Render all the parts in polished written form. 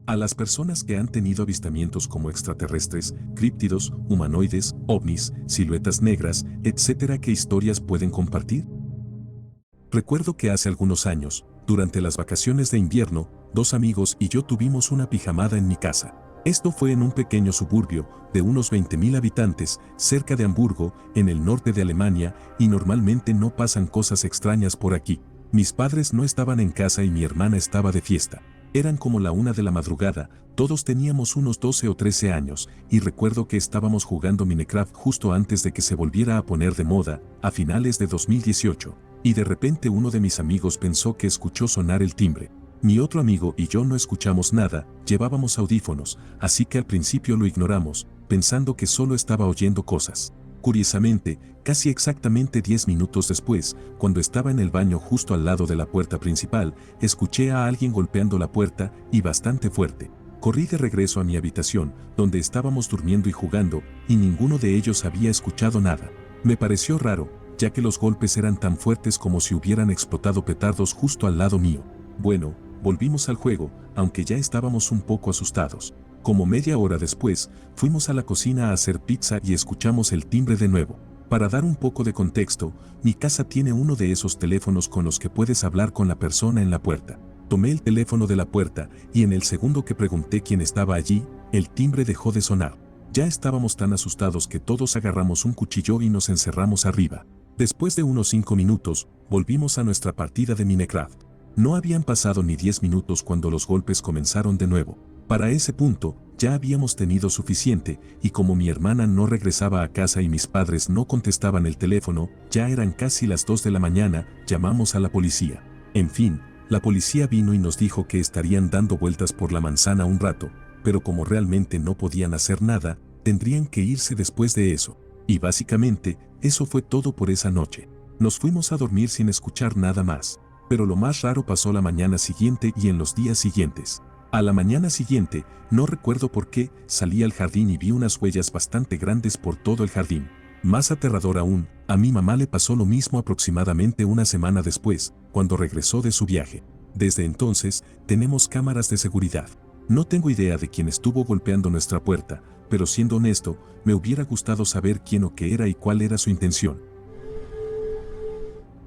A las personas que han tenido avistamientos como extraterrestres, críptidos, humanoides, ovnis, siluetas negras, etcétera, ¿qué historias pueden compartir? Recuerdo que hace algunos años, durante las vacaciones de invierno, 2 amigos y yo tuvimos una pijamada en mi casa. Esto fue en un pequeño suburbio de unos 20.000 habitantes, cerca de Hamburgo, en el norte de Alemania, y normalmente no pasan cosas extrañas por aquí. Mis padres no estaban en casa y mi hermana estaba de fiesta. Eran como la 1 de la madrugada, todos teníamos unos 12 o 13 años, y recuerdo que estábamos jugando Minecraft justo antes de que se volviera a poner de moda, a finales de 2018. Y de repente uno de mis amigos pensó que escuchó sonar el timbre. Mi otro amigo y yo no escuchamos nada, llevábamos audífonos, así que al principio lo ignoramos, pensando que solo estaba oyendo cosas. Curiosamente, casi exactamente 10 minutos después, cuando estaba en el baño justo al lado de la puerta principal, escuché a alguien golpeando la puerta, y bastante fuerte. Corrí de regreso a mi habitación, donde estábamos durmiendo y jugando, y ninguno de ellos había escuchado nada. Me pareció raro, ya que los golpes eran tan fuertes como si hubieran explotado petardos justo al lado mío. Bueno, volvimos al juego, aunque ya estábamos un poco asustados. Como media hora después, fuimos a la cocina a hacer pizza y escuchamos el timbre de nuevo. Para dar un poco de contexto, mi casa tiene uno de esos teléfonos con los que puedes hablar con la persona en la puerta. Tomé el teléfono de la puerta y en el segundo que pregunté quién estaba allí, el timbre dejó de sonar. Ya estábamos tan asustados que todos agarramos un cuchillo y nos encerramos arriba. Después de unos 5 minutos, volvimos a nuestra partida de Minecraft. No habían pasado ni 10 minutos cuando los golpes comenzaron de nuevo. Para ese punto, ya habíamos tenido suficiente, y como mi hermana no regresaba a casa y mis padres no contestaban el teléfono, ya eran casi las 2 de la mañana, llamamos a la policía. En fin, la policía vino y nos dijo que estarían dando vueltas por la manzana un rato, pero como realmente no podían hacer nada, tendrían que irse después de eso. Y básicamente, eso fue todo por esa noche. Nos fuimos a dormir sin escuchar nada más. Pero lo más raro pasó la mañana siguiente y en los días siguientes. A la mañana siguiente, no recuerdo por qué, salí al jardín y vi unas huellas bastante grandes por todo el jardín. Más aterrador aún, a mi mamá le pasó lo mismo aproximadamente una semana después, cuando regresó de su viaje. Desde entonces, tenemos cámaras de seguridad. No tengo idea de quién estuvo golpeando nuestra puerta, pero siendo honesto, me hubiera gustado saber quién o qué era y cuál era su intención.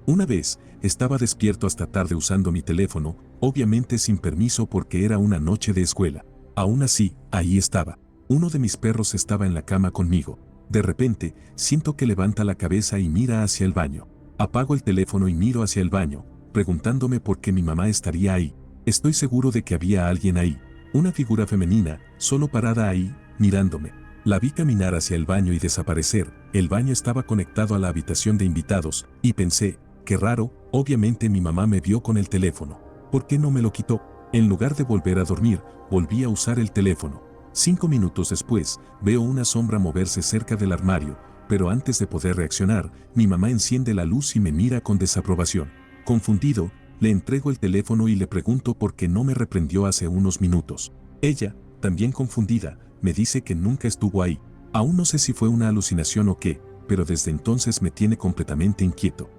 Una vez, estaba despierto hasta tarde usando mi teléfono, obviamente sin permiso porque era una noche de escuela. Aún así, ahí estaba. Uno de mis perros estaba en la cama conmigo. De repente, siento que levanta la cabeza y mira hacia el baño. Apago el teléfono y miro hacia el baño, preguntándome por qué mi mamá estaría ahí. Estoy seguro de que había alguien ahí. Una figura femenina, solo parada ahí, mirándome. La vi caminar hacia el baño y desaparecer. El baño estaba conectado a la habitación de invitados, y pensé, qué raro, obviamente mi mamá me vio con el teléfono. ¿Por qué no me lo quitó? En lugar de volver a dormir, volví a usar el teléfono. 5 minutos después, veo una sombra moverse cerca del armario, pero antes de poder reaccionar, mi mamá enciende la luz y me mira con desaprobación. Confundido, le entrego el teléfono y le pregunto por qué no me reprendió hace unos minutos. Ella, también confundida, me dice que nunca estuvo ahí. Aún no sé si fue una alucinación o qué, pero desde entonces me tiene completamente inquieto.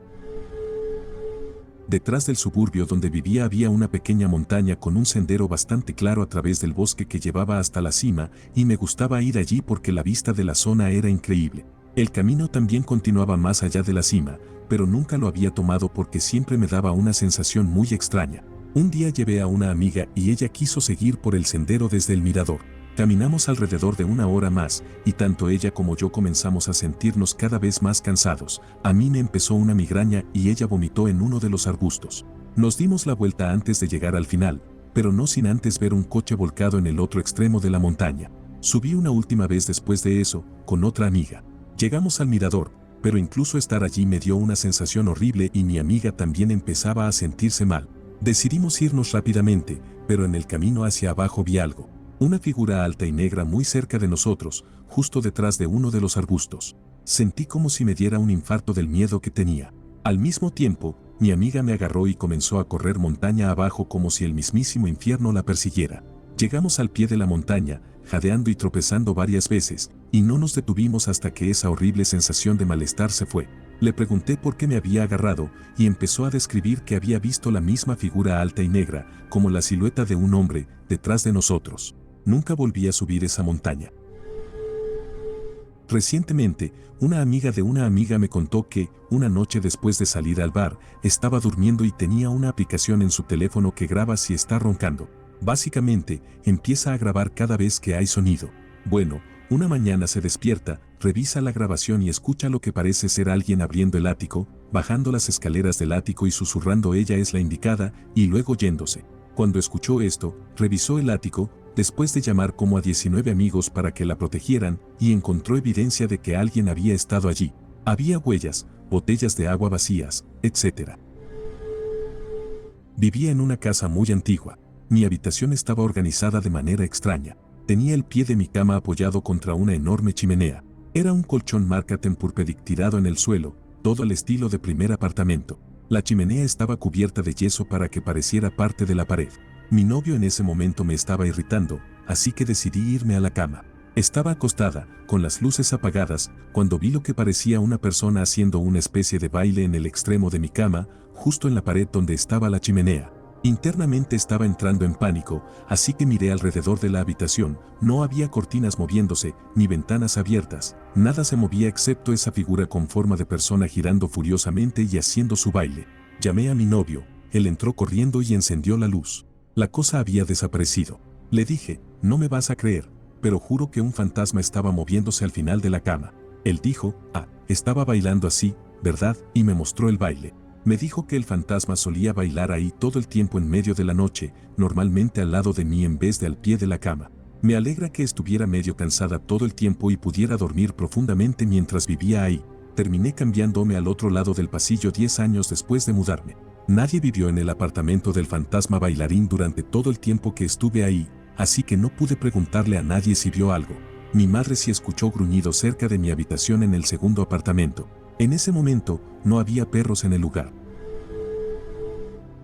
Detrás del suburbio donde vivía había una pequeña montaña con un sendero bastante claro a través del bosque que llevaba hasta la cima, y me gustaba ir allí porque la vista de la zona era increíble. El camino también continuaba más allá de la cima, pero nunca lo había tomado porque siempre me daba una sensación muy extraña. Un día llevé a una amiga y ella quiso seguir por el sendero desde el mirador. Caminamos alrededor de 1 hora más, y tanto ella como yo comenzamos a sentirnos cada vez más cansados. A mí me empezó una migraña y ella vomitó en uno de los arbustos. Nos dimos la vuelta antes de llegar al final, pero no sin antes ver un coche volcado en el otro extremo de la montaña. Subí una última vez después de eso, con otra amiga. Llegamos al mirador, pero incluso estar allí me dio una sensación horrible y mi amiga también empezaba a sentirse mal. Decidimos irnos rápidamente, pero en el camino hacia abajo vi algo. Una figura alta y negra muy cerca de nosotros, justo detrás de uno de los arbustos. Sentí como si me diera un infarto del miedo que tenía. Al mismo tiempo, mi amiga me agarró y comenzó a correr montaña abajo como si el mismísimo infierno la persiguiera. Llegamos al pie de la montaña, jadeando y tropezando varias veces, y no nos detuvimos hasta que esa horrible sensación de malestar se fue. Le pregunté por qué me había agarrado y empezó a describir que había visto la misma figura alta y negra, como la silueta de un hombre, detrás de nosotros. Nunca volví a subir esa montaña. Recientemente, una amiga de una amiga me contó que, una noche después de salir al bar, estaba durmiendo y tenía una aplicación en su teléfono que graba si está roncando. Básicamente, empieza a grabar cada vez que hay sonido. Bueno, una mañana se despierta, revisa la grabación y escucha lo que parece ser alguien abriendo el ático, bajando las escaleras del ático y susurrando ella es la indicada, y luego yéndose. Cuando escuchó esto, revisó el ático, después de llamar como a 19 amigos para que la protegieran, y encontró evidencia de que alguien había estado allí. Había huellas, botellas de agua vacías, etc. Vivía en una casa muy antigua. Mi habitación estaba organizada de manera extraña. Tenía el pie de mi cama apoyado contra una enorme chimenea. Era un colchón marca Tempur-Pedic tirado en el suelo, todo al estilo de primer apartamento. La chimenea estaba cubierta de yeso para que pareciera parte de la pared. Mi novio en ese momento me estaba irritando, así que decidí irme a la cama. Estaba acostada, con las luces apagadas, cuando vi lo que parecía una persona haciendo una especie de baile en el extremo de mi cama, justo en la pared donde estaba la chimenea. Internamente estaba entrando en pánico, así que miré alrededor de la habitación. No había cortinas moviéndose, ni ventanas abiertas. Nada se movía excepto esa figura con forma de persona girando furiosamente y haciendo su baile. Llamé a mi novio. Él entró corriendo y encendió la luz. La cosa había desaparecido. Le dije, no me vas a creer, pero juro que un fantasma estaba moviéndose al final de la cama. Él dijo, estaba bailando así, ¿verdad? Y me mostró el baile. Me dijo que el fantasma solía bailar ahí todo el tiempo en medio de la noche, normalmente al lado de mí en vez de al pie de la cama. Me alegra que estuviera medio cansada todo el tiempo y pudiera dormir profundamente mientras vivía ahí. Terminé cambiándome al otro lado del pasillo 10 años después de mudarme. Nadie vivió en el apartamento del fantasma bailarín durante todo el tiempo que estuve ahí, así que no pude preguntarle a nadie si vio algo. Mi madre sí escuchó gruñidos cerca de mi habitación en el segundo apartamento. En ese momento, no había perros en el lugar.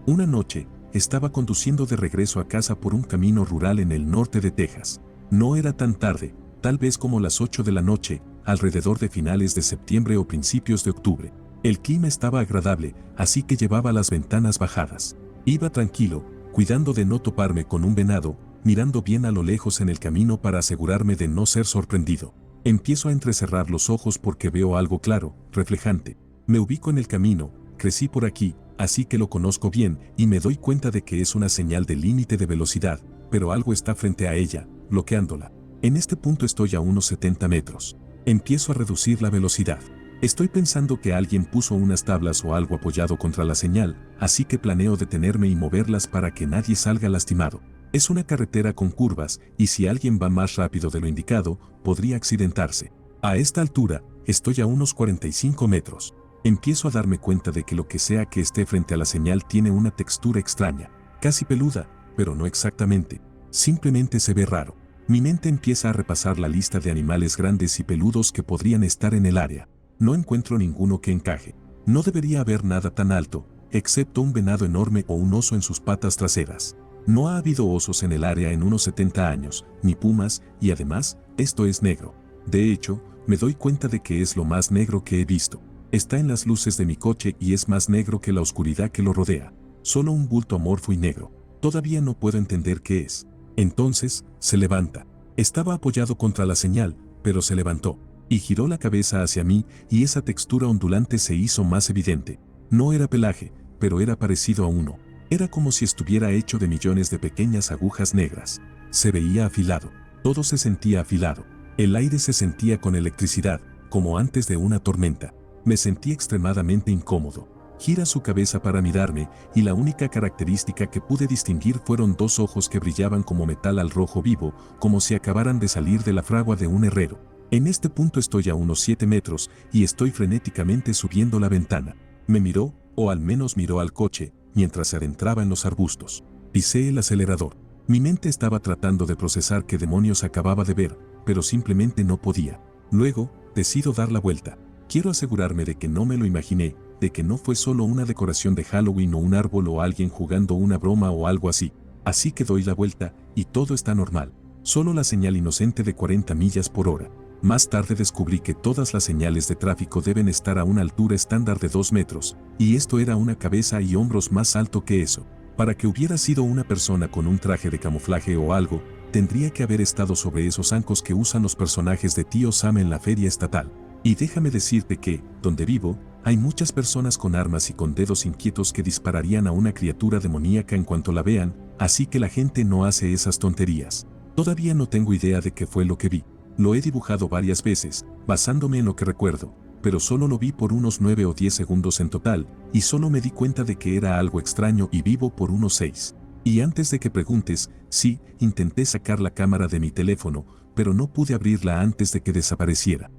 Una noche, estaba conduciendo de regreso a casa por un camino rural en el norte de Texas. No era tan tarde, tal vez como las 8 de la noche, alrededor de finales de septiembre o principios de octubre. El clima estaba agradable, así que llevaba las ventanas bajadas. Iba tranquilo, cuidando de no toparme con un venado, mirando bien a lo lejos en el camino para asegurarme de no ser sorprendido. Empiezo a entrecerrar los ojos porque veo algo claro, reflejante. Me ubico en el camino, crecí por aquí, así que lo conozco bien y me doy cuenta de que es una señal de límite de velocidad, pero algo está frente a ella, bloqueándola. En este punto estoy a unos 70 metros. Empiezo a reducir la velocidad. Estoy pensando que alguien puso unas tablas o algo apoyado contra la señal, así que planeo detenerme y moverlas para que nadie salga lastimado. Es una carretera con curvas, y si alguien va más rápido de lo indicado, podría accidentarse. A esta altura, estoy a unos 45 metros. Empiezo a darme cuenta de que lo que sea que esté frente a la señal tiene una textura extraña, casi peluda, pero no exactamente. Simplemente se ve raro. Mi mente empieza a repasar la lista de animales grandes y peludos que podrían estar en el área. No encuentro ninguno que encaje. No debería haber nada tan alto, excepto un venado enorme o un oso en sus patas traseras. No ha habido osos en el área en unos 70 años, ni pumas, y además, esto es negro. De hecho, me doy cuenta de que es lo más negro que he visto. Está en las luces de mi coche y es más negro que la oscuridad que lo rodea. Solo un bulto amorfo y negro. Todavía no puedo entender qué es. Entonces, se levanta. Estaba apoyado contra la señal, pero se levantó. Y giró la cabeza hacia mí, y esa textura ondulante se hizo más evidente. No era pelaje, pero era parecido a uno. Era como si estuviera hecho de millones de pequeñas agujas negras. Se veía afilado. Todo se sentía afilado. El aire se sentía con electricidad, como antes de una tormenta. Me sentí extremadamente incómodo. Gira su cabeza para mirarme, y la única característica que pude distinguir fueron dos ojos que brillaban como metal al rojo vivo, como si acabaran de salir de la fragua de un herrero. En este punto estoy a unos 7 metros, y estoy frenéticamente subiendo la ventana. Me miró, o al menos miró al coche, mientras se adentraba en los arbustos. Pisé el acelerador. Mi mente estaba tratando de procesar qué demonios acababa de ver, pero simplemente no podía. Luego, decido dar la vuelta. Quiero asegurarme de que no me lo imaginé, de que no fue solo una decoración de Halloween o un árbol o alguien jugando una broma o algo así. Así que doy la vuelta, y todo está normal. Solo la señal inocente de 40 millas por hora. Más tarde descubrí que todas las señales de tráfico deben estar a una altura estándar de 2 metros, y esto era una cabeza y hombros más alto que eso. Para que hubiera sido una persona con un traje de camuflaje o algo, tendría que haber estado sobre esos zancos que usan los personajes de Tío Sam en la feria estatal. Y déjame decirte que, donde vivo, hay muchas personas con armas y con dedos inquietos que dispararían a una criatura demoníaca en cuanto la vean, así que la gente no hace esas tonterías. Todavía no tengo idea de qué fue lo que vi. Lo he dibujado varias veces, basándome en lo que recuerdo, pero solo lo vi por unos 9 o 10 segundos en total, y solo me di cuenta de que era algo extraño y vivo por unos 6. Y antes de que preguntes, sí, intenté sacar la cámara de mi teléfono, pero no pude abrirla antes de que desapareciera.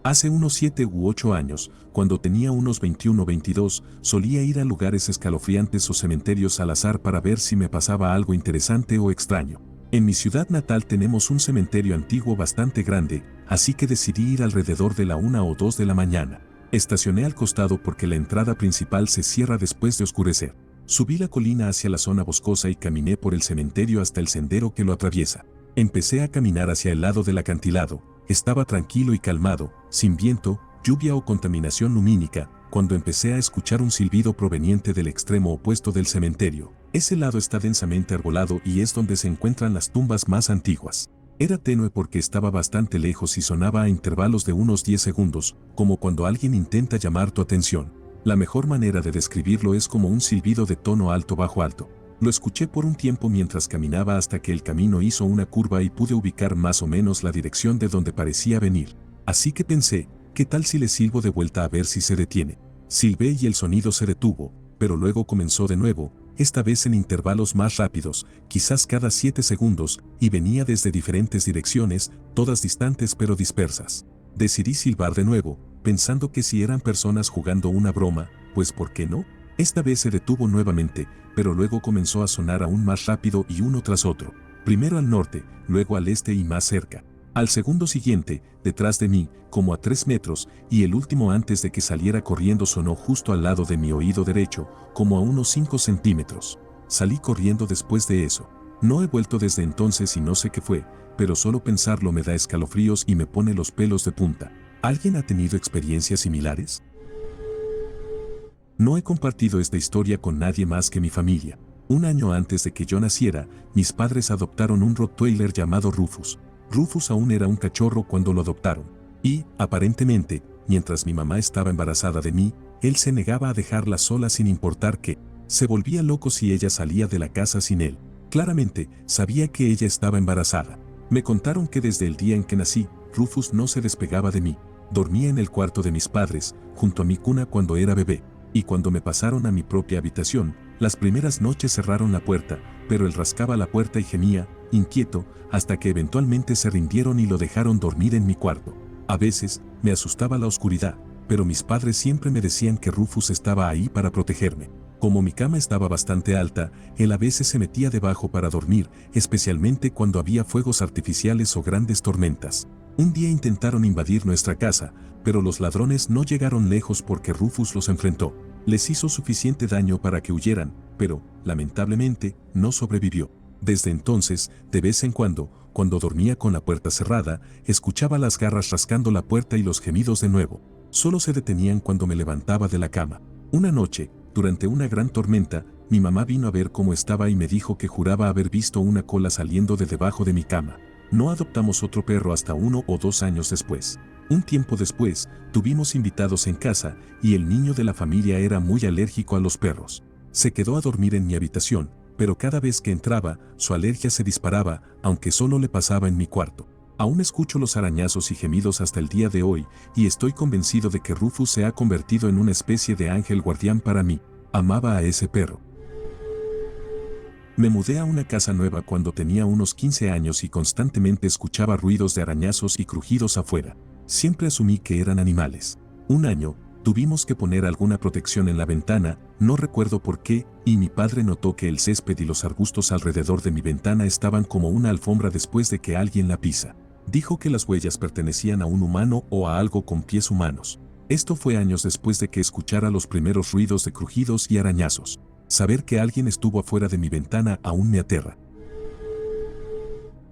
Hace unos 7 u 8 años, cuando tenía unos 21 o 22, solía ir a lugares escalofriantes o cementerios al azar para ver si me pasaba algo interesante o extraño. En mi ciudad natal tenemos un cementerio antiguo bastante grande, así que decidí ir alrededor de la 1 o 2 de la mañana. Estacioné al costado porque la entrada principal se cierra después de oscurecer. Subí la colina hacia la zona boscosa y caminé por el cementerio hasta el sendero que lo atraviesa. Empecé a caminar hacia el lado del acantilado. Estaba tranquilo y calmado, sin viento, lluvia o contaminación lumínica, cuando empecé a escuchar un silbido proveniente del extremo opuesto del cementerio. Ese lado está densamente arbolado y es donde se encuentran las tumbas más antiguas. Era tenue porque estaba bastante lejos y sonaba a intervalos de unos 10 segundos, como cuando alguien intenta llamar tu atención. La mejor manera de describirlo es como un silbido de tono alto bajo alto. Lo escuché por un tiempo mientras caminaba hasta que el camino hizo una curva y pude ubicar más o menos la dirección de donde parecía venir. Así que pensé, ¿qué tal si le silbo de vuelta a ver si se detiene? Silbé y el sonido se detuvo, pero luego comenzó de nuevo, esta vez en intervalos más rápidos, quizás cada 7 segundos, y venía desde diferentes direcciones, todas distantes pero dispersas. Decidí silbar de nuevo, pensando que si eran personas jugando una broma, pues ¿por qué no? Esta vez se detuvo nuevamente, pero luego comenzó a sonar aún más rápido y uno tras otro, primero al norte, luego al este y más cerca. Al segundo siguiente, detrás de mí, como a 3 metros, y el último antes de que saliera corriendo sonó justo al lado de mi oído derecho, como a unos 5 centímetros. Salí corriendo después de eso. No he vuelto desde entonces y no sé qué fue, pero solo pensarlo me da escalofríos y me pone los pelos de punta. ¿Alguien ha tenido experiencias similares? No he compartido esta historia con nadie más que mi familia. Un año antes de que yo naciera, mis padres adoptaron un Rottweiler llamado Rufus. Rufus aún era un cachorro cuando lo adoptaron. Y, aparentemente, mientras mi mamá estaba embarazada de mí, él se negaba a dejarla sola sin importar qué. Se volvía loco si ella salía de la casa sin él. Claramente, sabía que ella estaba embarazada. Me contaron que desde el día en que nací, Rufus no se despegaba de mí. Dormía en el cuarto de mis padres, junto a mi cuna cuando era bebé. Y cuando me pasaron a mi propia habitación, las primeras noches cerraron la puerta, pero él rascaba la puerta y gemía, inquieto, hasta que eventualmente se rindieron y lo dejaron dormir en mi cuarto. A veces, me asustaba la oscuridad, pero mis padres siempre me decían que Rufus estaba ahí para protegerme. Como mi cama estaba bastante alta, él a veces se metía debajo para dormir, especialmente cuando había fuegos artificiales o grandes tormentas. Un día intentaron invadir nuestra casa, pero los ladrones no llegaron lejos porque Rufus los enfrentó. Les hizo suficiente daño para que huyeran, pero, lamentablemente, no sobrevivió. Desde entonces, de vez en cuando dormía con la puerta cerrada, escuchaba las garras rascando la puerta y los gemidos de nuevo. Solo se detenían cuando me levantaba de la cama. Una noche, durante una gran tormenta, mi mamá vino a ver cómo estaba y me dijo que juraba haber visto una cola saliendo de debajo de mi cama. No adoptamos otro perro hasta 1 o 2 años después. Un tiempo después, tuvimos invitados en casa y el niño de la familia era muy alérgico a los perros. Se quedó a dormir en mi habitación, pero cada vez que entraba, su alergia se disparaba, aunque solo le pasaba en mi cuarto. Aún escucho los arañazos y gemidos hasta el día de hoy, y estoy convencido de que Rufus se ha convertido en una especie de ángel guardián para mí. Amaba a ese perro. Me mudé a una casa nueva cuando tenía unos 15 años y constantemente escuchaba ruidos de arañazos y crujidos afuera. Siempre asumí que eran animales. Un año, tuvimos que poner alguna protección en la ventana, no recuerdo por qué, y mi padre notó que el césped y los arbustos alrededor de mi ventana estaban como una alfombra después de que alguien la pisa. Dijo que las huellas pertenecían a un humano o a algo con pies humanos. Esto fue años después de que escuchara los primeros ruidos de crujidos y arañazos. Saber que alguien estuvo afuera de mi ventana aún me aterra.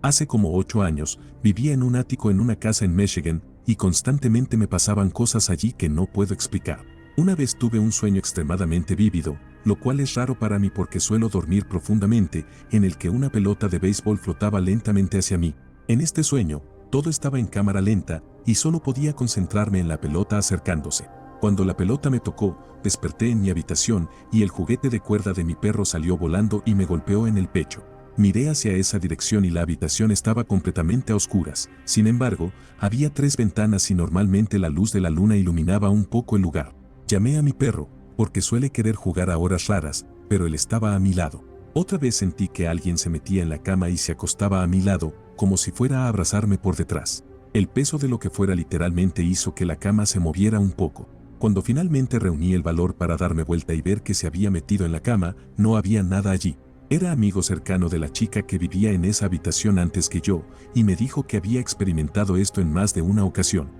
Hace como 8 años, vivía en un ático en una casa en Michigan, y constantemente me pasaban cosas allí que no puedo explicar. Una vez tuve un sueño extremadamente vívido, lo cual es raro para mí porque suelo dormir profundamente, en el que una pelota de béisbol flotaba lentamente hacia mí. En este sueño, todo estaba en cámara lenta, y solo podía concentrarme en la pelota acercándose. Cuando la pelota me tocó, desperté en mi habitación, y el juguete de cuerda de mi perro salió volando y me golpeó en el pecho. Miré hacia esa dirección y la habitación estaba completamente a oscuras. Sin embargo, había 3 ventanas y normalmente la luz de la luna iluminaba un poco el lugar. Llamé a mi perro, porque suele querer jugar a horas raras, pero él estaba a mi lado. Otra vez sentí que alguien se metía en la cama y se acostaba a mi lado, como si fuera a abrazarme por detrás. El peso de lo que fuera literalmente hizo que la cama se moviera un poco. Cuando finalmente reuní el valor para darme vuelta y ver que se había metido en la cama, no había nada allí. Era amigo cercano de la chica que vivía en esa habitación antes que yo, y me dijo que había experimentado esto en más de una ocasión.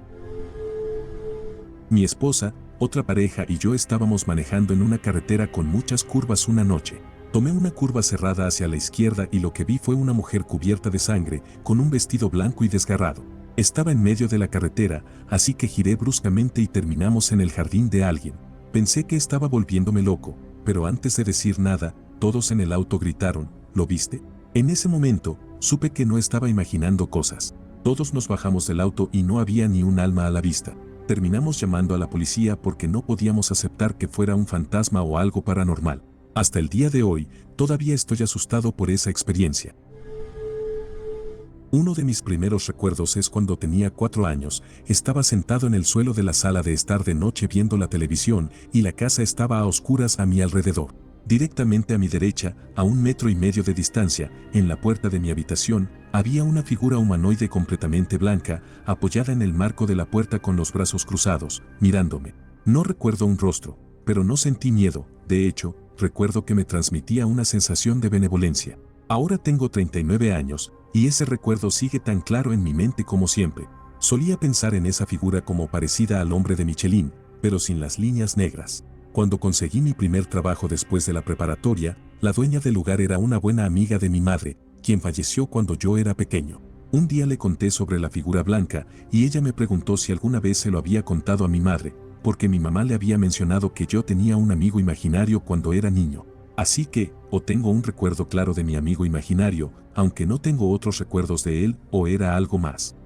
Mi esposa, otra pareja y yo estábamos manejando en una carretera con muchas curvas una noche. Tomé una curva cerrada hacia la izquierda y lo que vi fue una mujer cubierta de sangre, con un vestido blanco y desgarrado. Estaba en medio de la carretera, así que giré bruscamente y terminamos en el jardín de alguien. Pensé que estaba volviéndome loco, pero antes de decir nada, todos en el auto gritaron, ¿lo viste? En ese momento, supe que no estaba imaginando cosas. Todos nos bajamos del auto y no había ni un alma a la vista. Terminamos llamando a la policía porque no podíamos aceptar que fuera un fantasma o algo paranormal. Hasta el día de hoy, todavía estoy asustado por esa experiencia. Uno de mis primeros recuerdos es cuando tenía 4 años, estaba sentado en el suelo de la sala de estar de noche viendo la televisión y la casa estaba a oscuras a mi alrededor. Directamente a mi derecha, a 1,5 metros de distancia, en la puerta de mi habitación, había una figura humanoide completamente blanca, apoyada en el marco de la puerta con los brazos cruzados, mirándome. No recuerdo un rostro, pero no sentí miedo, de hecho, recuerdo que me transmitía una sensación de benevolencia. Ahora tengo 39 años, y ese recuerdo sigue tan claro en mi mente como siempre. Solía pensar en esa figura como parecida al hombre de Michelin, pero sin las líneas negras. Cuando conseguí mi primer trabajo después de la preparatoria, la dueña del lugar era una buena amiga de mi madre, quien falleció cuando yo era pequeño. Un día le conté sobre la figura blanca y ella me preguntó si alguna vez se lo había contado a mi madre, porque mi mamá le había mencionado que yo tenía un amigo imaginario cuando era niño. Así que, o tengo un recuerdo claro de mi amigo imaginario, aunque no tengo otros recuerdos de él, o era algo más.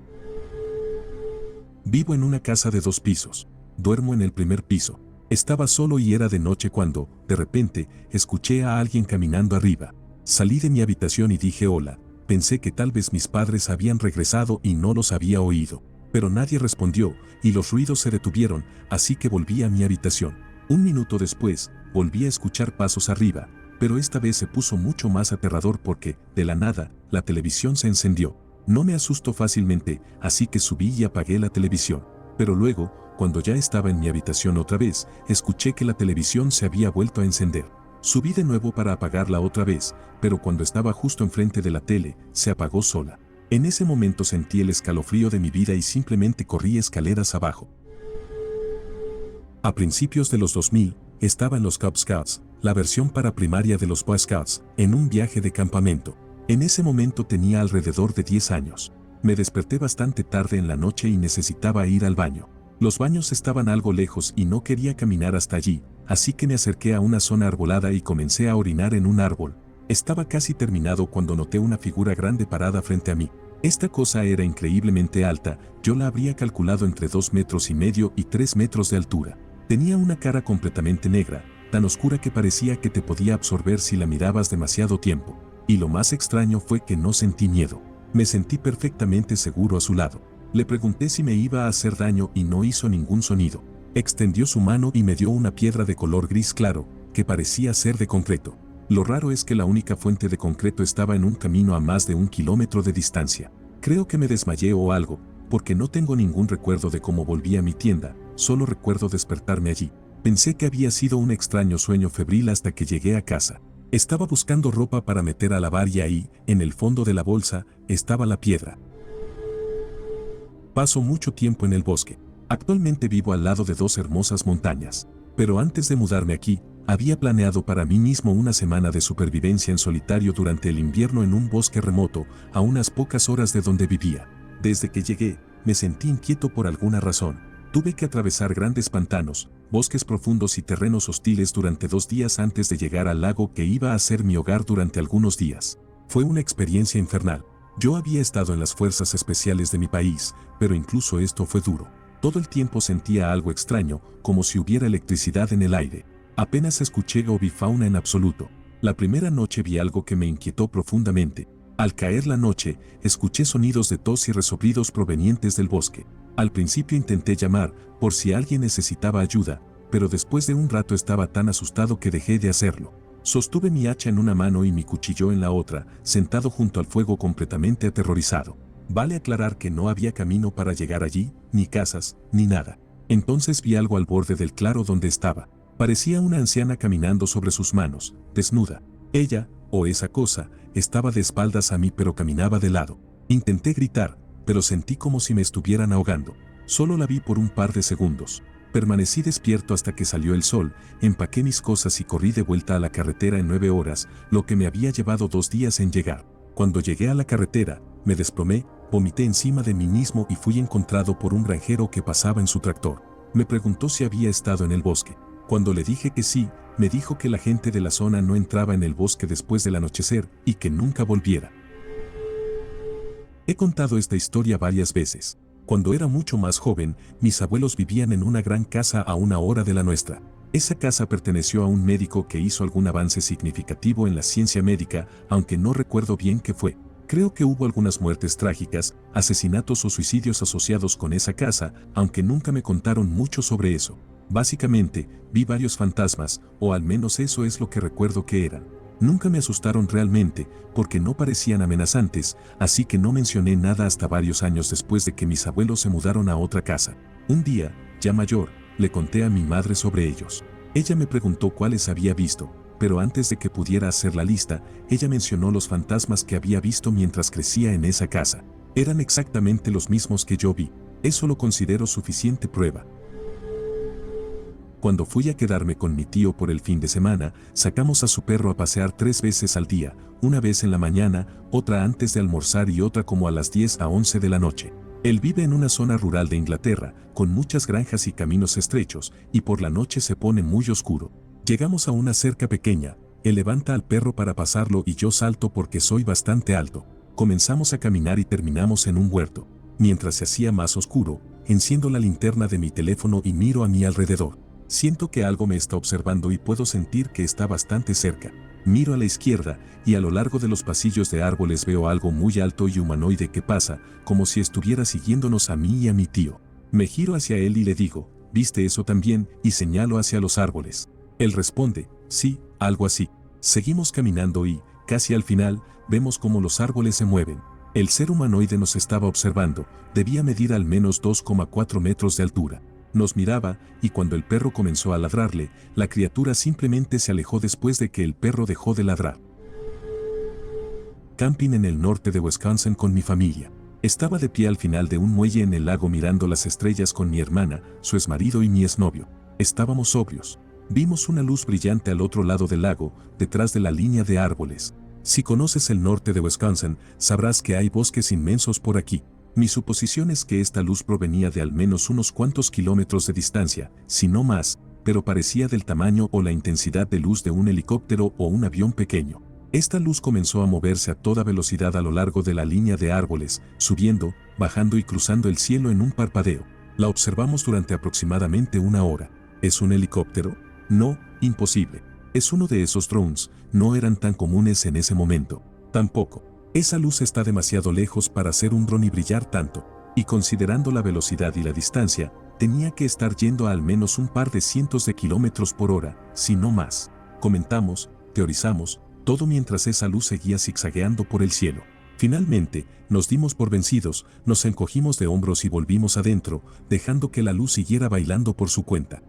Vivo en una casa de 2 pisos. Duermo en el primer piso. Estaba solo y era de noche cuando, de repente, escuché a alguien caminando arriba. Salí de mi habitación y dije hola. Pensé que tal vez mis padres habían regresado y no los había oído. Pero nadie respondió, y los ruidos se detuvieron, así que volví a mi habitación. 1 minuto después, volví a escuchar pasos arriba, pero esta vez se puso mucho más aterrador porque, de la nada, la televisión se encendió. No me asusto fácilmente, así que subí y apagué la televisión. Pero luego, cuando ya estaba en mi habitación otra vez, escuché que la televisión se había vuelto a encender. Subí de nuevo para apagarla otra vez, pero cuando estaba justo enfrente de la tele, se apagó sola. En ese momento sentí el escalofrío de mi vida y simplemente corrí escaleras abajo. A principios de los 2000, estaba en los Cub Scouts, la versión para primaria de los Boy Scouts, en un viaje de campamento. En ese momento tenía alrededor de 10 años. Me desperté bastante tarde en la noche y necesitaba ir al baño. Los baños estaban algo lejos y no quería caminar hasta allí, así que me acerqué a una zona arbolada y comencé a orinar en un árbol. Estaba casi terminado cuando noté una figura grande parada frente a mí. Esta cosa era increíblemente alta, yo la habría calculado entre 2,5 metros y 3 metros de altura. Tenía una cara completamente negra, tan oscura que parecía que te podía absorber si la mirabas demasiado tiempo. Y lo más extraño fue que no sentí miedo. Me sentí perfectamente seguro a su lado. Le pregunté si me iba a hacer daño y no hizo ningún sonido. Extendió su mano y me dio una piedra de color gris claro, que parecía ser de concreto. Lo raro es que la única fuente de concreto estaba en un camino a más de 1 kilómetro de distancia. Creo que me desmayé o algo, porque no tengo ningún recuerdo de cómo volví a mi tienda, solo recuerdo despertarme allí. Pensé que había sido un extraño sueño febril hasta que llegué a casa. Estaba buscando ropa para meter a lavar y ahí, en el fondo de la bolsa, estaba la piedra. Paso mucho tiempo en el bosque. Actualmente vivo al lado de 2 hermosas montañas. Pero antes de mudarme aquí, Había planeado para mí mismo una semana de supervivencia en solitario durante el invierno en un bosque remoto, a unas pocas horas de donde vivía. Desde que llegué, me sentí inquieto por alguna razón. Tuve que atravesar grandes pantanos, bosques profundos y terrenos hostiles durante 2 días antes de llegar al lago que iba a ser mi hogar durante algunos días. Fue una experiencia infernal. Yo había estado en las fuerzas especiales de mi país, pero incluso esto fue duro. Todo el tiempo sentía algo extraño, como si hubiera electricidad en el aire. Apenas escuché o vi fauna en absoluto. La primera noche vi algo que me inquietó profundamente. Al caer la noche, escuché sonidos de tos y resoplidos provenientes del bosque. Al principio intenté llamar, por si alguien necesitaba ayuda, pero después de un rato estaba tan asustado que dejé de hacerlo. Sostuve mi hacha en una mano y mi cuchillo en la otra, sentado junto al fuego completamente aterrorizado. Vale aclarar que no había camino para llegar allí, ni casas, ni nada. Entonces vi algo al borde del claro donde estaba. Parecía una anciana caminando sobre sus manos, desnuda. Ella, o esa cosa, estaba de espaldas a mí pero caminaba de lado. Intenté gritar, pero sentí como si me estuvieran ahogando. Solo la vi por un par de segundos. Permanecí despierto hasta que salió el sol, empaqué mis cosas y corrí de vuelta a la carretera en 9 horas, lo que me había llevado 2 días en llegar. Cuando llegué a la carretera, me desplomé, vomité encima de mí mismo y fui encontrado por un granjero que pasaba en su tractor. Me preguntó si había estado en el bosque. Cuando le dije que sí, me dijo que la gente de la zona no entraba en el bosque después del anochecer y que nunca volviera. He contado esta historia varias veces. Cuando era mucho más joven, mis abuelos vivían en una gran casa a 1 hora de la nuestra. Esa casa perteneció a un médico que hizo algún avance significativo en la ciencia médica, aunque no recuerdo bien qué fue. Creo que hubo algunas muertes trágicas, asesinatos o suicidios asociados con esa casa, aunque nunca me contaron mucho sobre eso. Básicamente, vi varios fantasmas, o al menos eso es lo que recuerdo que eran. Nunca me asustaron realmente, porque no parecían amenazantes, así que no mencioné nada hasta varios años después de que mis abuelos se mudaron a otra casa. Un día, ya mayor, le conté a mi madre sobre ellos. Ella me preguntó cuáles había visto, pero antes de que pudiera hacer la lista, ella mencionó los fantasmas que había visto mientras crecía en esa casa. Eran exactamente los mismos que yo vi. Eso lo considero suficiente prueba. Cuando fui a quedarme con mi tío por el fin de semana, sacamos a su perro a pasear 3 veces al día, una vez en la mañana, otra antes de almorzar y otra como a las 10 a 11 de la noche. Él vive en una zona rural de Inglaterra, con muchas granjas y caminos estrechos, y por la noche se pone muy oscuro. Llegamos a una cerca pequeña, él levanta al perro para pasarlo y yo salto porque soy bastante alto. Comenzamos a caminar y terminamos en un huerto. Mientras se hacía más oscuro, enciendo la linterna de mi teléfono y miro a mi alrededor. Siento que algo me está observando y puedo sentir que está bastante cerca. Miro a la izquierda y a lo largo de los pasillos de árboles veo algo muy alto y humanoide que pasa, como si estuviera siguiéndonos a mí y a mi tío. Me giro hacia él y le digo, ¿viste eso también? Y señalo hacia los árboles. Él responde, sí, algo así. Seguimos caminando y, casi al final, vemos cómo los árboles se mueven. El ser humanoide nos estaba observando, debía medir al menos 2,4 metros de altura. Nos miraba, y cuando el perro comenzó a ladrarle, la criatura simplemente se alejó después de que el perro dejó de ladrar. Camping en el norte de Wisconsin con mi familia. Estaba de pie al final de un muelle en el lago mirando las estrellas con mi hermana, su exmarido y mi exnovio. Estábamos sobrios. Vimos una luz brillante al otro lado del lago, detrás de la línea de árboles. Si conoces el norte de Wisconsin, sabrás que hay bosques inmensos por aquí. Mi suposición es que esta luz provenía de al menos unos cuantos kilómetros de distancia, si no más, pero parecía del tamaño o la intensidad de luz de un helicóptero o un avión pequeño. Esta luz comenzó a moverse a toda velocidad a lo largo de la línea de árboles, subiendo, bajando y cruzando el cielo en un parpadeo. La observamos durante aproximadamente 1 hora. ¿Es un helicóptero? No, imposible. Es uno de esos drones, no eran tan comunes en ese momento. Tampoco. Esa luz está demasiado lejos para ser un dron y brillar tanto, y considerando la velocidad y la distancia, tenía que estar yendo a al menos un par de cientos de kilómetros por hora, si no más. Comentamos, teorizamos, todo mientras esa luz seguía zigzagueando por el cielo. Finalmente, nos dimos por vencidos, nos encogimos de hombros y volvimos adentro, dejando que la luz siguiera bailando por su cuenta.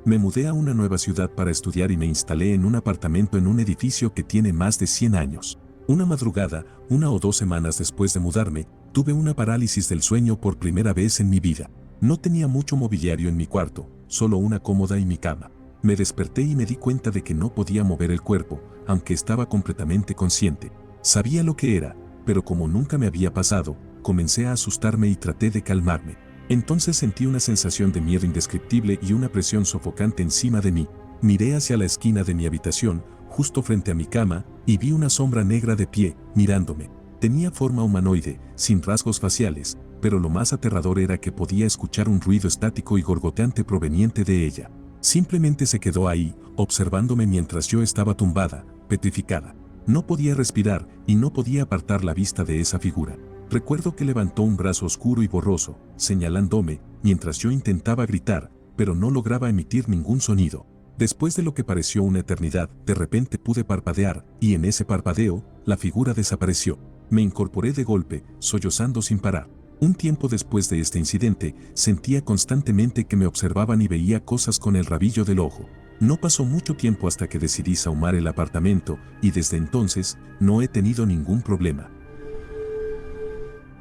Me mudé a una nueva ciudad para estudiar y me instalé en un apartamento en un edificio que tiene más de 100 años. Una madrugada, 1 o 2 semanas después de mudarme, tuve una parálisis del sueño por primera vez en mi vida. No tenía mucho mobiliario en mi cuarto, solo una cómoda y mi cama. Me desperté y me di cuenta de que no podía mover el cuerpo, aunque estaba completamente consciente. Sabía lo que era, pero como nunca me había pasado, comencé a asustarme y traté de calmarme. Entonces sentí una sensación de miedo indescriptible y una presión sofocante encima de mí. Miré hacia la esquina de mi habitación, justo frente a mi cama, y vi una sombra negra de pie, mirándome. Tenía forma humanoide, sin rasgos faciales, pero lo más aterrador era que podía escuchar un ruido estático y gorgoteante proveniente de ella. Simplemente se quedó ahí, observándome mientras yo estaba tumbada, petrificada. No podía respirar y no podía apartar la vista de esa figura. Recuerdo que levantó un brazo oscuro y borroso, señalándome, mientras yo intentaba gritar, pero no lograba emitir ningún sonido. Después de lo que pareció una eternidad, de repente pude parpadear, y en ese parpadeo, la figura desapareció. Me incorporé de golpe, sollozando sin parar. Un tiempo después de este incidente, sentía constantemente que me observaban y veía cosas con el rabillo del ojo. No pasó mucho tiempo hasta que decidí sahumar el apartamento, y desde entonces, no he tenido ningún problema.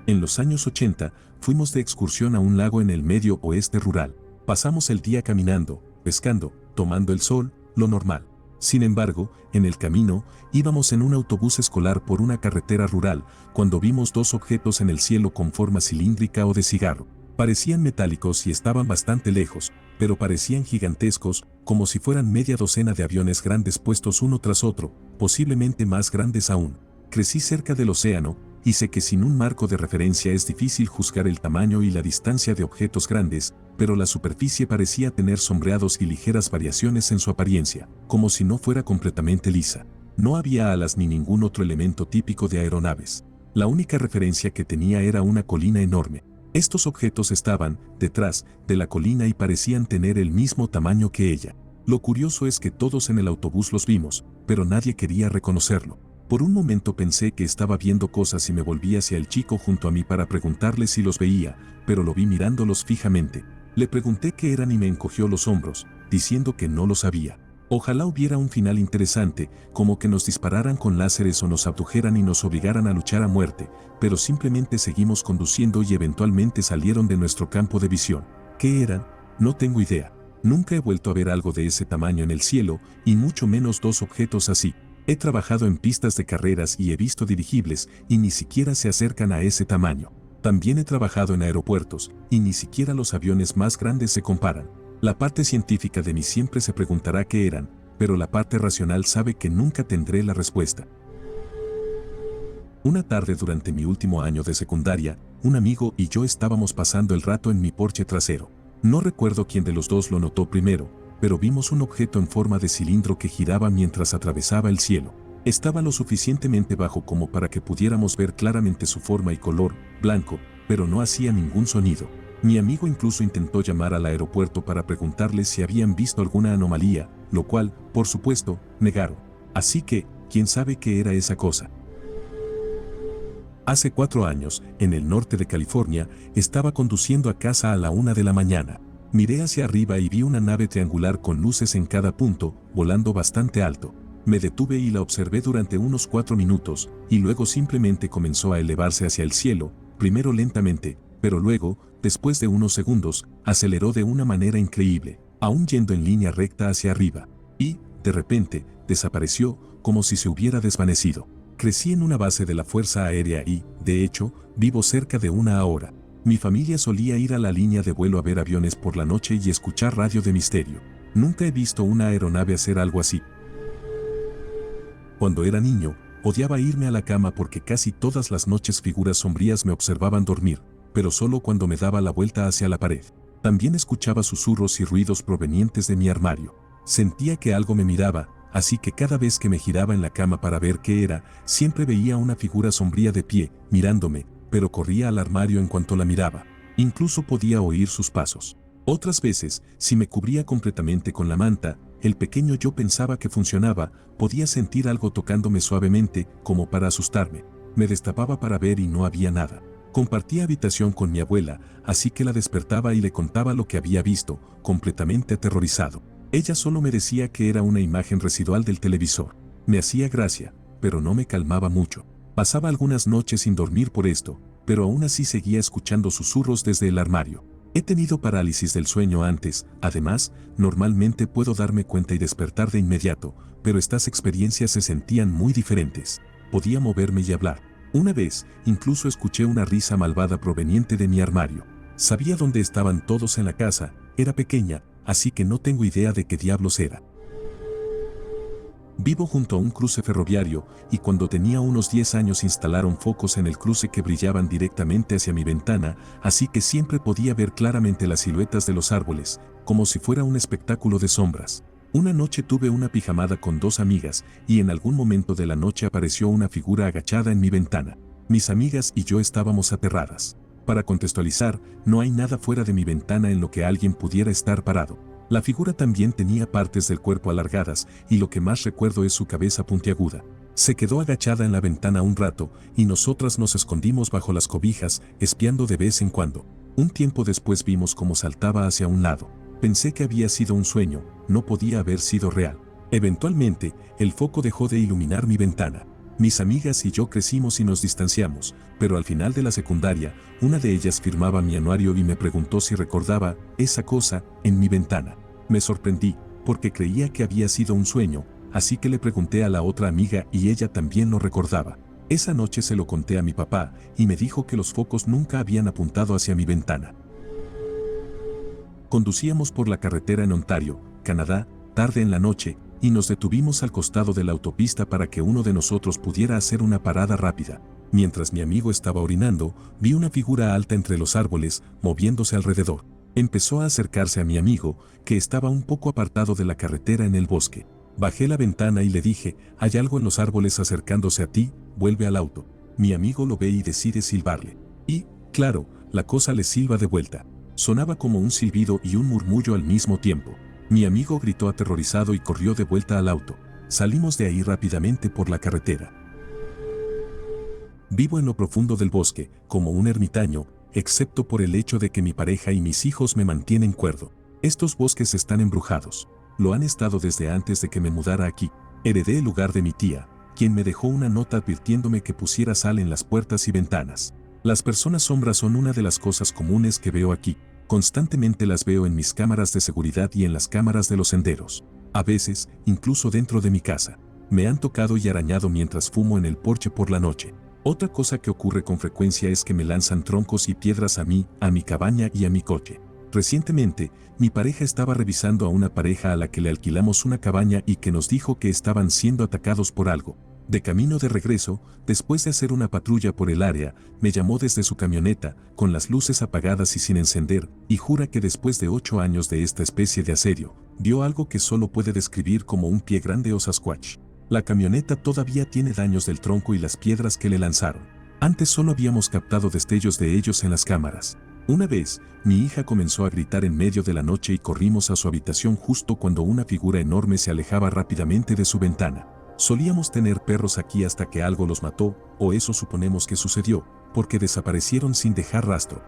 En los años 80, fuimos de excursión a un lago en el medio oeste rural. Pasamos el día caminando, pescando, tomando el sol, lo normal. Sin embargo, en el camino, íbamos en un autobús escolar por una carretera rural, cuando vimos dos objetos en el cielo con forma cilíndrica o de cigarro. Parecían metálicos y estaban bastante lejos, pero parecían gigantescos, como si fueran media docena de aviones grandes puestos uno tras otro, posiblemente más grandes aún. Crecí cerca del océano, y sé que sin un marco de referencia es difícil juzgar el tamaño y la distancia de objetos grandes, pero la superficie parecía tener sombreados y ligeras variaciones en su apariencia, como si no fuera completamente lisa. No había alas ni ningún otro elemento típico de aeronaves. La única referencia que tenía era una colina enorme. Estos objetos estaban detrás de la colina y parecían tener el mismo tamaño que ella. Lo curioso es que todos en el autobús los vimos, pero nadie quería reconocerlo. Por un momento pensé que estaba viendo cosas y me volví hacia el chico junto a mí para preguntarle si los veía, pero lo vi mirándolos fijamente. Le pregunté qué eran y me encogió los hombros, diciendo que no lo sabía. Ojalá hubiera un final interesante, como que nos dispararan con láseres o nos abdujeran y nos obligaran a luchar a muerte, pero simplemente seguimos conduciendo y eventualmente salieron de nuestro campo de visión. ¿Qué eran? No tengo idea. Nunca he vuelto a ver algo de ese tamaño en el cielo, y mucho menos dos objetos así. He trabajado en pistas de carreras y he visto dirigibles, y ni siquiera se acercan a ese tamaño. También he trabajado en aeropuertos, y ni siquiera los aviones más grandes se comparan. La parte científica de mí siempre se preguntará qué eran, pero la parte racional sabe que nunca tendré la respuesta. Una tarde durante mi último año de secundaria, un amigo y yo estábamos pasando el rato en mi porche trasero. No recuerdo quién de los dos lo notó primero, pero vimos un objeto en forma de cilindro que giraba mientras atravesaba el cielo. Estaba lo suficientemente bajo como para que pudiéramos ver claramente su forma y color, blanco, pero no hacía ningún sonido. Mi amigo incluso intentó llamar al aeropuerto para preguntarles si habían visto alguna anomalía, lo cual, por supuesto, negaron. Así que, ¿quién sabe qué era esa cosa? Hace 4 años, en el norte de California, estaba conduciendo a casa a la 1 de la mañana. Miré hacia arriba y vi una nave triangular con luces en cada punto, volando bastante alto. Me detuve y la observé durante unos 4 minutos, y luego simplemente comenzó a elevarse hacia el cielo, primero lentamente, pero luego, después de unos segundos, aceleró de una manera increíble, aún yendo en línea recta hacia arriba. Y, de repente, desapareció, como si se hubiera desvanecido. Crecí en una base de la Fuerza Aérea y, de hecho, vivo cerca de una ahora. Mi familia solía ir a la línea de vuelo a ver aviones por la noche y escuchar radio de misterio. Nunca he visto una aeronave hacer algo así. Cuando era niño, odiaba irme a la cama porque casi todas las noches figuras sombrías me observaban dormir, pero solo cuando me daba la vuelta hacia la pared. También escuchaba susurros y ruidos provenientes de mi armario. Sentía que algo me miraba, así que cada vez que me giraba en la cama para ver qué era, siempre veía una figura sombría de pie, mirándome, pero corría al armario en cuanto la miraba. Incluso podía oír sus pasos. Otras veces, si me cubría completamente con la manta, el pequeño yo pensaba que funcionaba, podía sentir algo tocándome suavemente, como para asustarme. Me destapaba para ver y no había nada. Compartía habitación con mi abuela, así que la despertaba y le contaba lo que había visto, completamente aterrorizado. Ella solo me decía que era una imagen residual del televisor. Me hacía gracia, pero no me calmaba mucho. Pasaba algunas noches sin dormir por esto, pero aún así seguía escuchando susurros desde el armario. He tenido parálisis del sueño antes, además, normalmente puedo darme cuenta y despertar de inmediato, pero estas experiencias se sentían muy diferentes. Podía moverme y hablar. Una vez, incluso escuché una risa malvada proveniente de mi armario. Sabía dónde estaban todos en la casa, era pequeña, así que no tengo idea de qué diablos era. Vivo junto a un cruce ferroviario, y cuando tenía unos 10 años instalaron focos en el cruce que brillaban directamente hacia mi ventana, así que siempre podía ver claramente las siluetas de los árboles, como si fuera un espectáculo de sombras. Una noche tuve una pijamada con 2 amigas, y en algún momento de la noche apareció una figura agachada en mi ventana. Mis amigas y yo estábamos aterradas. Para contextualizar, no hay nada fuera de mi ventana en lo que alguien pudiera estar parado. La figura también tenía partes del cuerpo alargadas, y lo que más recuerdo es su cabeza puntiaguda. Se quedó agachada en la ventana un rato, y nosotras nos escondimos bajo las cobijas, espiando de vez en cuando. Un tiempo después vimos cómo saltaba hacia un lado. Pensé que había sido un sueño, no podía haber sido real. Eventualmente, el foco dejó de iluminar mi ventana. Mis amigas y yo crecimos y nos distanciamos, pero al final de la secundaria, una de ellas firmaba mi anuario y me preguntó si recordaba esa cosa en mi ventana. Me sorprendí, porque creía que había sido un sueño, así que le pregunté a la otra amiga y ella también lo recordaba. Esa noche se lo conté a mi papá y me dijo que los focos nunca habían apuntado hacia mi ventana. Conducíamos por la carretera en Ontario, Canadá, tarde en la noche, y nos detuvimos al costado de la autopista para que uno de nosotros pudiera hacer una parada rápida. Mientras mi amigo estaba orinando, vi una figura alta entre los árboles, moviéndose alrededor. Empezó a acercarse a mi amigo, que estaba un poco apartado de la carretera en el bosque. Bajé la ventana y le dije, hay algo en los árboles acercándose a ti, vuelve al auto. Mi amigo lo ve y decide silbarle. Y, claro, la cosa le silba de vuelta. Sonaba como un silbido y un murmullo al mismo tiempo. Mi amigo gritó aterrorizado y corrió de vuelta al auto. Salimos de ahí rápidamente por la carretera. Vivo en lo profundo del bosque, como un ermitaño, excepto por el hecho de que mi pareja y mis hijos me mantienen cuerdo. Estos bosques están embrujados. Lo han estado desde antes de que me mudara aquí. Heredé el lugar de mi tía, quien me dejó una nota advirtiéndome que pusiera sal en las puertas y ventanas. Las personas sombras son una de las cosas comunes que veo aquí. Constantemente las veo en mis cámaras de seguridad y en las cámaras de los senderos. A veces, incluso dentro de mi casa. Me han tocado y arañado mientras fumo en el porche por la noche. Otra cosa que ocurre con frecuencia es que me lanzan troncos y piedras a mí, a mi cabaña y a mi coche. Recientemente, mi pareja estaba revisando a una pareja a la que le alquilamos una cabaña y que nos dijo que estaban siendo atacados por algo. De camino de regreso, después de hacer una patrulla por el área, me llamó desde su camioneta, con las luces apagadas y sin encender, y jura que después de 8 años de esta especie de asedio, vio algo que solo puede describir como un pie grande o Sasquatch. La camioneta todavía tiene daños del tronco y las piedras que le lanzaron. Antes solo habíamos captado destellos de ellos en las cámaras. Una vez, mi hija comenzó a gritar en medio de la noche y corrimos a su habitación justo cuando una figura enorme se alejaba rápidamente de su ventana. Solíamos tener perros aquí hasta que algo los mató, o eso suponemos que sucedió, porque desaparecieron sin dejar rastro.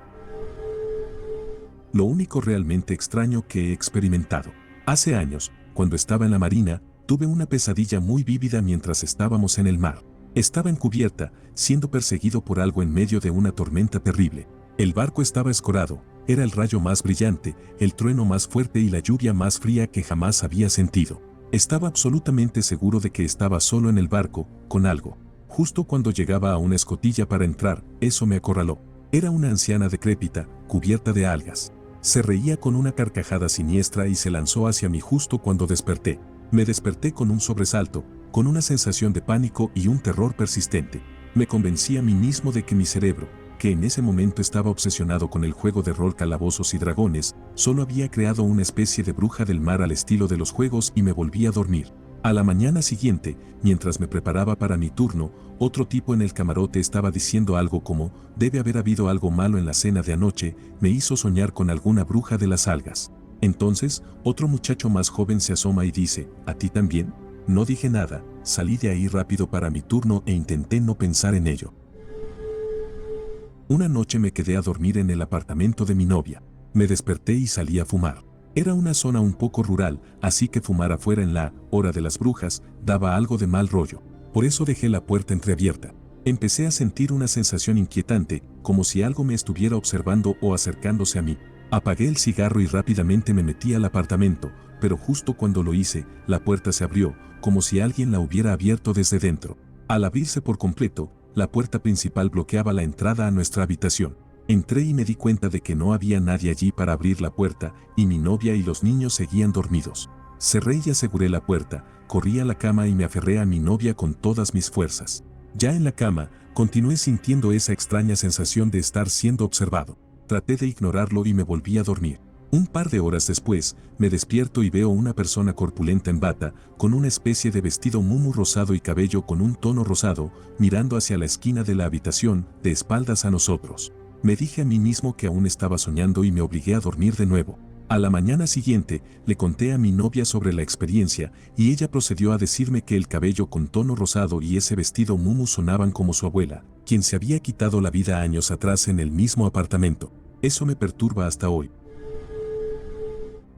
Lo único realmente extraño que he experimentado. Hace años, cuando estaba en la marina, tuve una pesadilla muy vívida mientras estábamos en el mar. Estaba encubierta, siendo perseguido por algo en medio de una tormenta terrible. El barco estaba escorado, era el rayo más brillante, el trueno más fuerte y la lluvia más fría que jamás había sentido. Estaba absolutamente seguro de que estaba solo en el barco, con algo. Justo cuando llegaba a una escotilla para entrar, eso me acorraló. Era una anciana decrépita, cubierta de algas. Se reía con una carcajada siniestra y se lanzó hacia mí justo cuando desperté. Me desperté con un sobresalto, con una sensación de pánico y un terror persistente. Me convencí a mí mismo de que mi cerebro, que en ese momento estaba obsesionado con el juego de rol Calabozos y Dragones, solo había creado una especie de bruja del mar al estilo de los juegos y me volví a dormir. A la mañana siguiente, mientras me preparaba para mi turno, otro tipo en el camarote estaba diciendo algo como, debe haber habido algo malo en la cena de anoche, me hizo soñar con alguna bruja de las algas. Entonces, otro muchacho más joven se asoma y dice, ¿a ti también? No dije nada, salí de ahí rápido para mi turno e intenté no pensar en ello. Una noche me quedé a dormir en el apartamento de mi novia. Me desperté y salí a fumar. Era una zona un poco rural, así que fumar afuera en la hora de las brujas daba algo de mal rollo. Por eso dejé la puerta entreabierta. Empecé a sentir una sensación inquietante, como si algo me estuviera observando o acercándose a mí. Apagué el cigarro y rápidamente me metí al apartamento, pero justo cuando lo hice, la puerta se abrió, como si alguien la hubiera abierto desde dentro. Al abrirse por completo, la puerta principal bloqueaba la entrada a nuestra habitación. Entré y me di cuenta de que no había nadie allí para abrir la puerta, y mi novia y los niños seguían dormidos. Cerré y aseguré la puerta, corrí a la cama y me aferré a mi novia con todas mis fuerzas. Ya en la cama, continué sintiendo esa extraña sensación de estar siendo observado. Traté de ignorarlo y me volví a dormir. Un par de horas después, me despierto y veo una persona corpulenta en bata, con una especie de vestido mumu rosado y cabello con un tono rosado, mirando hacia la esquina de la habitación, de espaldas a nosotros. Me dije a mí mismo que aún estaba soñando y me obligué a dormir de nuevo. A la mañana siguiente, le conté a mi novia sobre la experiencia y ella procedió a decirme que el cabello con tono rosado y ese vestido mumu sonaban como su abuela, quien se había quitado la vida años atrás en el mismo apartamento. Eso me perturba hasta hoy.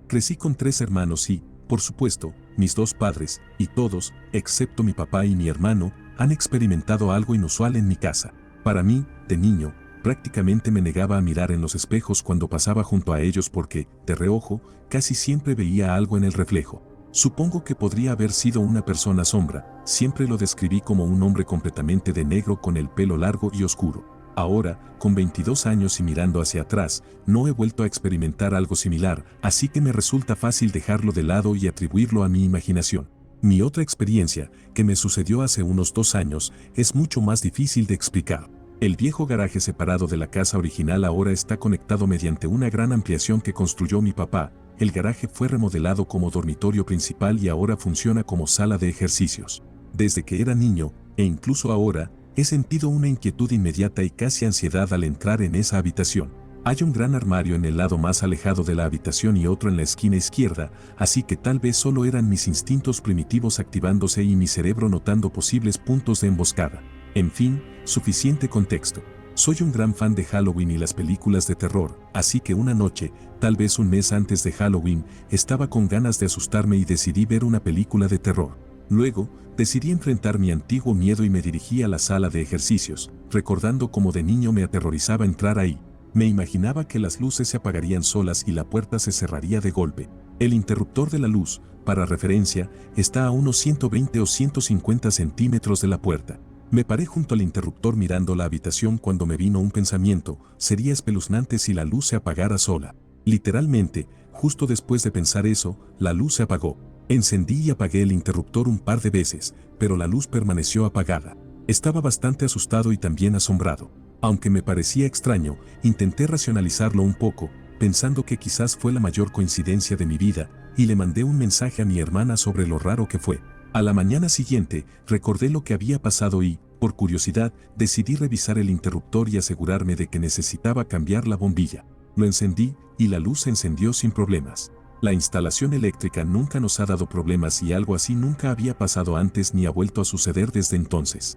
Crecí con 3 hermanos y, por supuesto, mis 2 padres, y todos, excepto mi papá y mi hermano, han experimentado algo inusual en mi casa. Para mí, de niño, prácticamente me negaba a mirar en los espejos cuando pasaba junto a ellos porque, de reojo, casi siempre veía algo en el reflejo. Supongo que podría haber sido una persona sombra, siempre lo describí como un hombre completamente de negro con el pelo largo y oscuro. Ahora, con 22 años y mirando hacia atrás, no he vuelto a experimentar algo similar, así que me resulta fácil dejarlo de lado y atribuirlo a mi imaginación. Mi otra experiencia, que me sucedió hace unos 2 años, es mucho más difícil de explicar. El viejo garaje separado de la casa original ahora está conectado mediante una gran ampliación que construyó mi papá. El garaje fue remodelado como dormitorio principal y ahora funciona como sala de ejercicios. Desde que era niño, e incluso ahora, he sentido una inquietud inmediata y casi ansiedad al entrar en esa habitación. Hay un gran armario en el lado más alejado de la habitación y otro en la esquina izquierda, así que tal vez solo eran mis instintos primitivos activándose y mi cerebro notando posibles puntos de emboscada. En fin, suficiente contexto. Soy un gran fan de Halloween y las películas de terror, así que una noche, tal vez un mes antes de Halloween, estaba con ganas de asustarme y decidí ver una película de terror. Luego, decidí enfrentar mi antiguo miedo y me dirigí a la sala de ejercicios, recordando cómo de niño me aterrorizaba entrar ahí. Me imaginaba que las luces se apagarían solas y la puerta se cerraría de golpe. El interruptor de la luz, para referencia, está a unos 120 o 150 centímetros de la puerta. Me paré junto al interruptor mirando la habitación cuando me vino un pensamiento: sería espeluznante si la luz se apagara sola. Literalmente, justo después de pensar eso, la luz se apagó. Encendí y apagué el interruptor un par de veces, pero la luz permaneció apagada. Estaba bastante asustado y también asombrado. Aunque me parecía extraño, intenté racionalizarlo un poco, pensando que quizás fue la mayor coincidencia de mi vida, y le mandé un mensaje a mi hermana sobre lo raro que fue. A la mañana siguiente, recordé lo que había pasado y, por curiosidad, decidí revisar el interruptor y asegurarme de que necesitaba cambiar la bombilla. Lo encendí, y la luz se encendió sin problemas. La instalación eléctrica nunca nos ha dado problemas y algo así nunca había pasado antes ni ha vuelto a suceder desde entonces.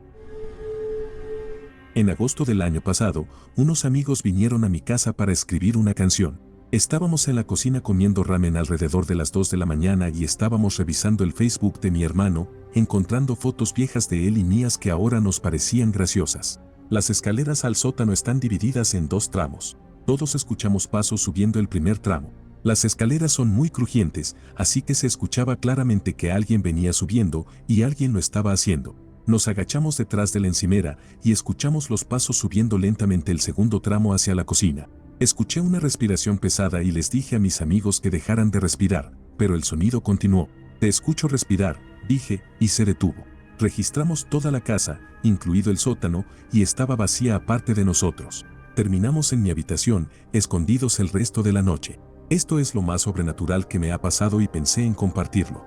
En agosto del año pasado, unos amigos vinieron a mi casa para escribir una canción. Estábamos en la cocina comiendo ramen alrededor de las 2 de la mañana y estábamos revisando el Facebook de mi hermano, encontrando fotos viejas de él y mías que ahora nos parecían graciosas. Las escaleras al sótano están divididas en 2 tramos. Todos escuchamos pasos subiendo el primer tramo. Las escaleras son muy crujientes, así que se escuchaba claramente que alguien venía subiendo y alguien lo estaba haciendo. Nos agachamos detrás de la encimera y escuchamos los pasos subiendo lentamente el segundo tramo hacia la cocina. Escuché una respiración pesada y les dije a mis amigos que dejaran de respirar, pero el sonido continuó. Te escucho respirar, dije, y se detuvo. Registramos toda la casa, incluido el sótano, y estaba vacía aparte de nosotros. Terminamos en mi habitación, escondidos el resto de la noche. Esto es lo más sobrenatural que me ha pasado y pensé en compartirlo.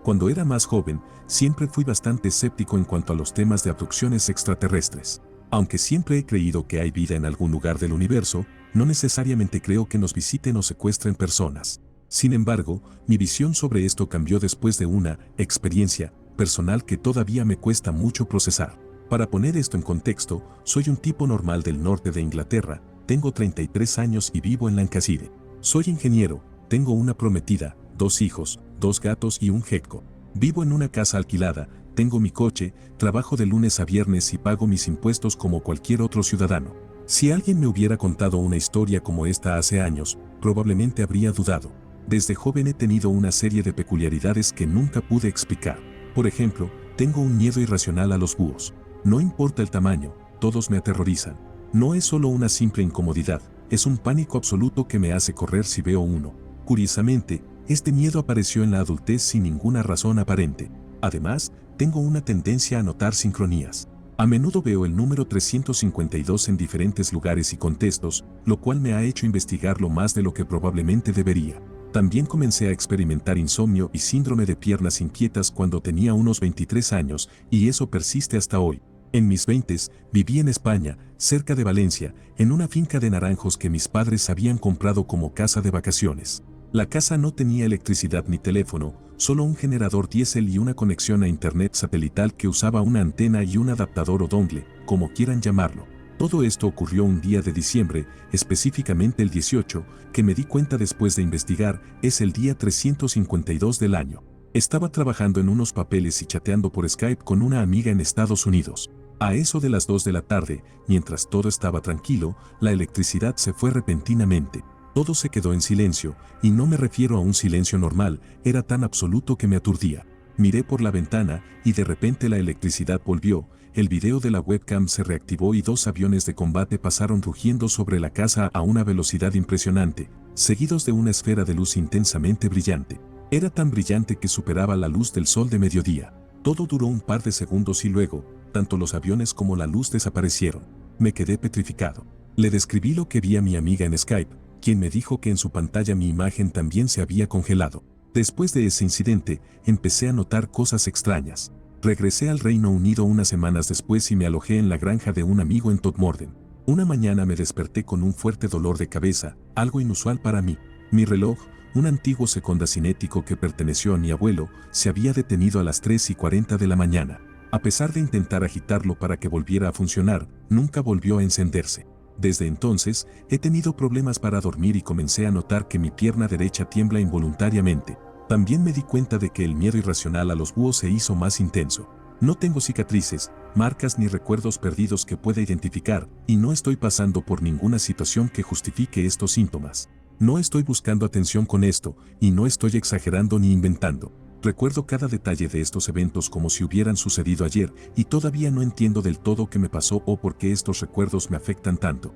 Cuando era más joven, siempre fui bastante escéptico en cuanto a los temas de abducciones extraterrestres. Aunque siempre he creído que hay vida en algún lugar del universo, no necesariamente creo que nos visiten o secuestren personas. Sin embargo, mi visión sobre esto cambió después de una experiencia personal que todavía me cuesta mucho procesar. Para poner esto en contexto, soy un tipo normal del norte de Inglaterra, tengo 33 años y vivo en Lancashire. Soy ingeniero, tengo una prometida, 2 hijos, 2 gatos y un gecko. Vivo en una casa alquilada, tengo mi coche, trabajo de lunes a viernes y pago mis impuestos como cualquier otro ciudadano. Si alguien me hubiera contado una historia como esta hace años, probablemente habría dudado. Desde joven he tenido una serie de peculiaridades que nunca pude explicar. Por ejemplo, tengo un miedo irracional a los búhos. No importa el tamaño, todos me aterrorizan. No es solo una simple incomodidad, es un pánico absoluto que me hace correr si veo uno. Curiosamente, este miedo apareció en la adultez sin ninguna razón aparente. Además, tengo una tendencia a notar sincronías. A menudo veo el número 352 en diferentes lugares y contextos, lo cual me ha hecho investigarlo más de lo que probablemente debería. También comencé a experimentar insomnio y síndrome de piernas inquietas cuando tenía unos 23 años, y eso persiste hasta hoy. En mis 20s, viví en España, cerca de Valencia, en una finca de naranjos que mis padres habían comprado como casa de vacaciones. La casa no tenía electricidad ni teléfono, solo un generador diésel y una conexión a internet satelital que usaba una antena y un adaptador o dongle, como quieran llamarlo. Todo esto ocurrió un día de diciembre, específicamente el 18, que me di cuenta después de investigar, es el día 352 del año. Estaba trabajando en unos papeles y chateando por Skype con una amiga en Estados Unidos. A eso de las 2 de la tarde, mientras todo estaba tranquilo, la electricidad se fue repentinamente. Todo se quedó en silencio, y no me refiero a un silencio normal, era tan absoluto que me aturdía. Miré por la ventana, y de repente la electricidad volvió, el video de la webcam se reactivó y 2 aviones de combate pasaron rugiendo sobre la casa a una velocidad impresionante, seguidos de una esfera de luz intensamente brillante. Era tan brillante que superaba la luz del sol de mediodía. Todo duró un par de segundos y luego, tanto los aviones como la luz desaparecieron. Me quedé petrificado. Le describí lo que vi a mi amiga en Skype, quien me dijo que en su pantalla mi imagen también se había congelado. Después de ese incidente, empecé a notar cosas extrañas. Regresé al Reino Unido unas semanas después y me alojé en la granja de un amigo en Todmorden. Una mañana me desperté con un fuerte dolor de cabeza, algo inusual para mí. Mi reloj, un antiguo Seconda cinético que perteneció a mi abuelo, se había detenido a las 3:40 de la mañana. A pesar de intentar agitarlo para que volviera a funcionar, nunca volvió a encenderse. Desde entonces, he tenido problemas para dormir y comencé a notar que mi pierna derecha tiembla involuntariamente. También me di cuenta de que el miedo irracional a los búhos se hizo más intenso. No tengo cicatrices, marcas ni recuerdos perdidos que pueda identificar, y no estoy pasando por ninguna situación que justifique estos síntomas. No estoy buscando atención con esto, y no estoy exagerando ni inventando. Recuerdo cada detalle de estos eventos como si hubieran sucedido ayer, y todavía no entiendo del todo qué me pasó o por qué estos recuerdos me afectan tanto.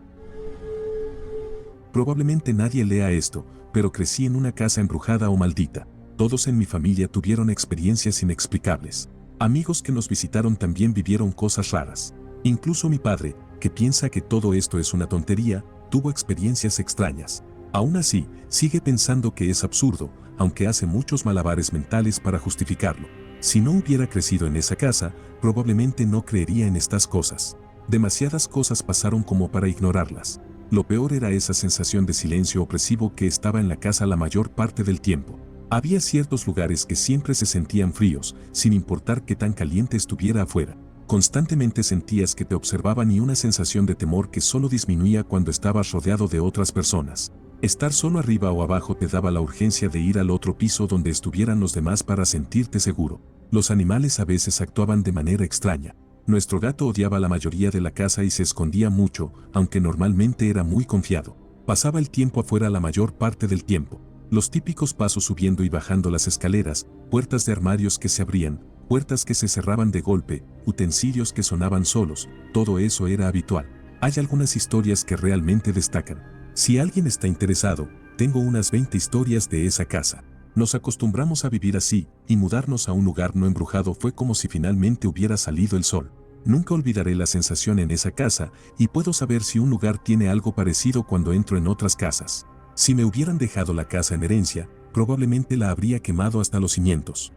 Probablemente nadie lea esto, pero crecí en una casa embrujada o maldita. Todos en mi familia tuvieron experiencias inexplicables. Amigos que nos visitaron también vivieron cosas raras. Incluso mi padre, que piensa que todo esto es una tontería, tuvo experiencias extrañas. Aún así, sigue pensando que es absurdo, aunque hace muchos malabares mentales para justificarlo. Si no hubiera crecido en esa casa, probablemente no creería en estas cosas. Demasiadas cosas pasaron como para ignorarlas. Lo peor era esa sensación de silencio opresivo que estaba en la casa la mayor parte del tiempo. Había ciertos lugares que siempre se sentían fríos, sin importar qué tan caliente estuviera afuera. Constantemente sentías que te observaban y una sensación de temor que solo disminuía cuando estabas rodeado de otras personas. Estar solo arriba o abajo te daba la urgencia de ir al otro piso donde estuvieran los demás para sentirte seguro. Los animales a veces actuaban de manera extraña. Nuestro gato odiaba la mayoría de la casa y se escondía mucho, aunque normalmente era muy confiado. Pasaba el tiempo afuera la mayor parte del tiempo. Los típicos pasos subiendo y bajando las escaleras, puertas de armarios que se abrían, puertas que se cerraban de golpe, utensilios que sonaban solos, todo eso era habitual. Hay algunas historias que realmente destacan. Si alguien está interesado, tengo unas 20 historias de esa casa. Nos acostumbramos a vivir así, y mudarnos a un lugar no embrujado fue como si finalmente hubiera salido el sol. Nunca olvidaré la sensación en esa casa, y puedo saber si un lugar tiene algo parecido cuando entro en otras casas. Si me hubieran dejado la casa en herencia, probablemente la habría quemado hasta los cimientos.